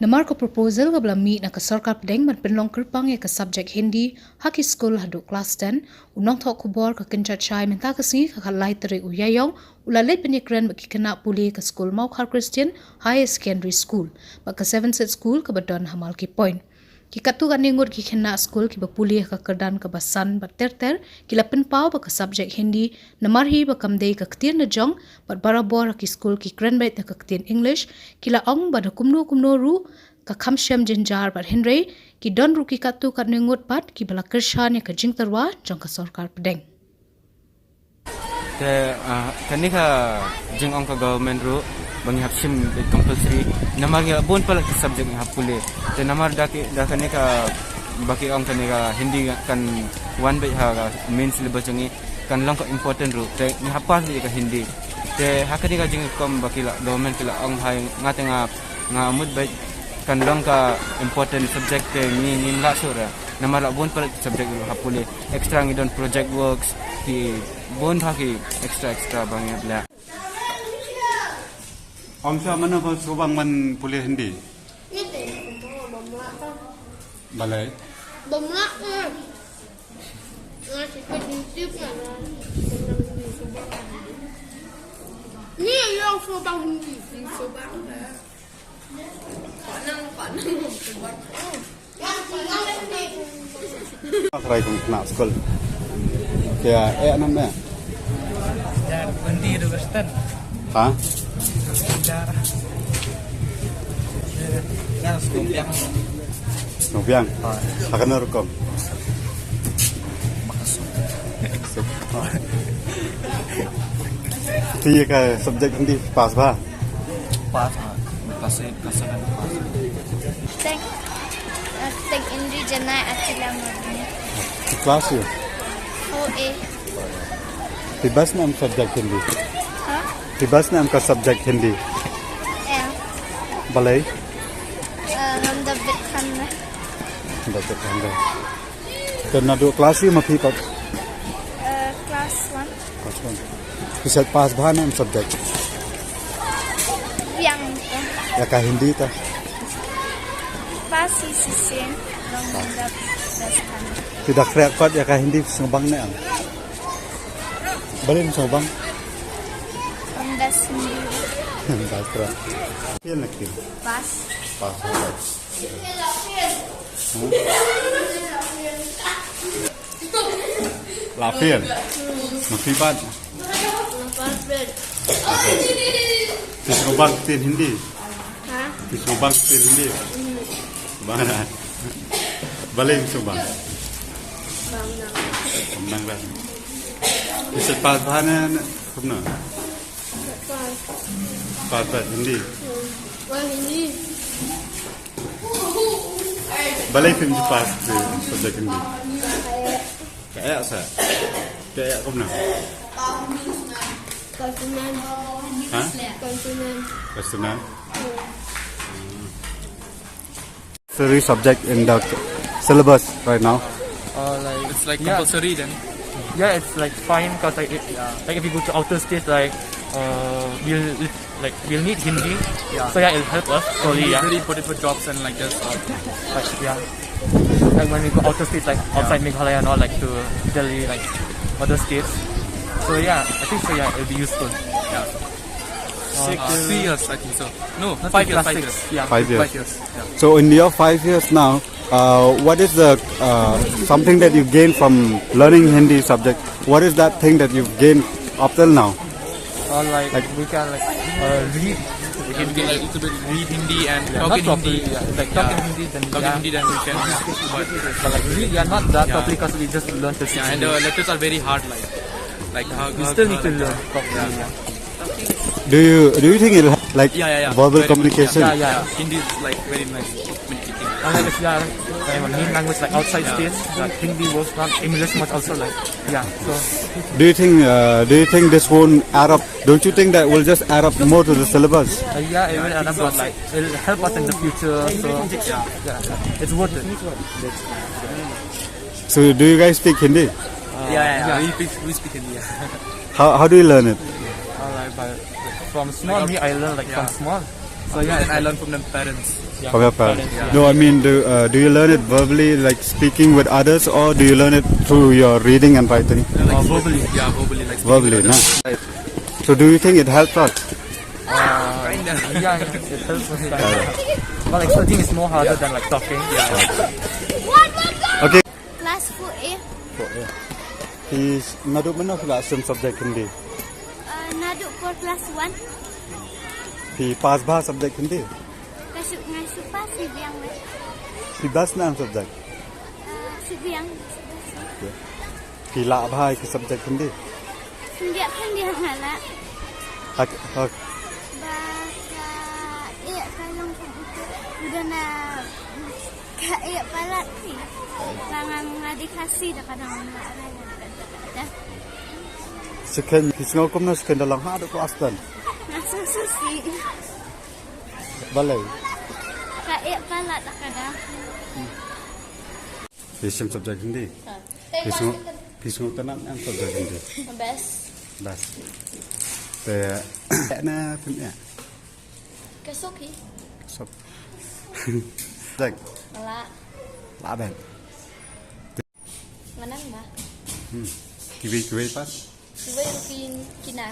Namar ko proposal ka belami na ka sarkar pedeng man penlong kerpang ya ka subjek Hindi haki skul haduk kelas 10 unong thok kubor ka kencat chai menta ka singi ka kalai tere uyayong ulalet Ïakren bagi kena puli ka skul mau khar Christian high secondary school bak ka 7 set school ka badon hamal ki point ki katu kan ningut ki Khynnah skul ki bapuli ka kerdan ka basan bater ki lapen pau ba ka subjek Hindi namar hi ba kamdei ka ktir na jong bat barabor ki skul ki kren bait ka ktir English ki la ong ba da kumno ru ka khamshem jinjar bat henry ki don ru ki katu kan ningut pat ki bala kershan ya ka Jingthoh jong ka sarkar pedeng kani ka jing ong ka government ru bangi hapsim compulsory namar ya bon pala ki subject ni hapule te namar da kani ka baki ong kani ka Hindi kan one by ha main syllabus ni kan long ka important ru te ni hapas ni ka Hindi te hakani ka jing kom baki la government kila ong hai ngate nga mud by kan long ka important subject te ni la sura namar la bon pala subject ru hapule extra ngi don project works ki bon haki extra bangi bla Om siya mana ba subang man puli Hindi? Hindi, bamla ka. Balay? Bamla ka. Nasi pedintip na ni yung subang Hindi. Subang ka. Panang subang. Try kung Khynnah Skul. Kaya anam na? ya Hindi do Western Ha? Nobyang. Akan na rukom. Tiya ka subject Hindi pas ba? pas kasalan Tag Hindi janay at sila magni. Class yun. OA. Tibas na ang subject Hindi. Ha? Tibas na ang ka subject Hindi. Eh. Balay? Nanda bitkan na. Dapat handa. Dan na do class yun mapipag. Class 1. Class 1. Bisa pas ba na ang subject? Yang Ya ka Hindi ta. pas sisisin. Nanda bitkan. Tidak record ya ka Hindi sumabang na ang. Balay mo sumabang? Nanda sendiri. Bastra. Feel na kill. Pas. Pas. Lafian. Makibat. Tisubang tin Hindi. Ha? Tisubang tin Hindi. Mana? Baling subang. Bang bang. Bisa pas bahanan kumna. Pas Hindi. Hindi. Balay film pas subjek Hindi. Kayak sa. Kayak kumna. Konsumen. Ha? Konsumen. Personal. Three subject in the syllabus right now. it's like compulsory then Yeah, it's like fine because like if you go to outer states we'll need Hindi. So yeah, it'll help us slowly. it's Yeah, very important for jobs and like this like, yeah. Like when we go outer states, like outside Meghalaya and all, like to Delhi, like other states. So yeah, I think so. Yeah, it'll be useful. 3 years I think so no Not 5 years class 6. Yeah. 5 years. 5 years So in your 5 years now, what is the something that you gain from learning Hindi subject? What is that thing that you've gained up till now? Or like we can like read. we can like a little bit read Hindi and Yeah, talk not in properly. Hindi Yeah, like talk in Hindi, then talk in yeah. Hindi then we can But like read, yeah, not that Yeah. properly because we just learn to speak yeah, and Hindi. the letters are very hard like how We still need to learn properly. Yeah. Do you think it'll help, like yeah verbal very good, communication? Yeah. Hindi is like very nice communicating And like main language like outside states, like Hindi works not English much also like So Do you think this won't add up? Don't you think that will just add up more to the syllabus? yeah, it will add up, but like it'll help us in the future. So yeah, it's worth it. So do you guys speak Hindi? Yeah. we speak Hindi How do you learn it? Like from small, me I learned like from small. So yeah, and I learn from the parents. Yeah. From your parents? Yeah. No, I mean, do you learn it verbally, like speaking with others, or do you learn it through your reading and writing? Verbally. Yeah, verbally. Like Verbally, no? So do you think it helps us? Yeah, it helps us. But like studying is more harder than like talking. Yeah. Okay. Class 4A. He's ngadu mana pula subject Hindi? Naduk for class 1. He pass bah subject Hindi. Kasuk ngasuh pas si biang le. He bas nam subject. Si biang. He la bhai ke subject Hindi. Sngap kan dia ngala. Hak Bahasa Ïakren udah na kayak palat sih. Langan ngadikasi dah kadang dah. sekian Sngap na sekian dalam ha duk kelas dan. Nasa susi. Balai. Kayak palat dah kadang. Hisim subject Hindi. Sngap tanam yang subject Hindi. Best. Bas. Te na punya. Kesuki. Sub. Dek. Mala. La ben. Manang ba? Kiwi pas. Iba yung Khynnah.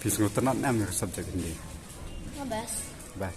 Sngap tanam yang subject Hindi. Mabas. Bas.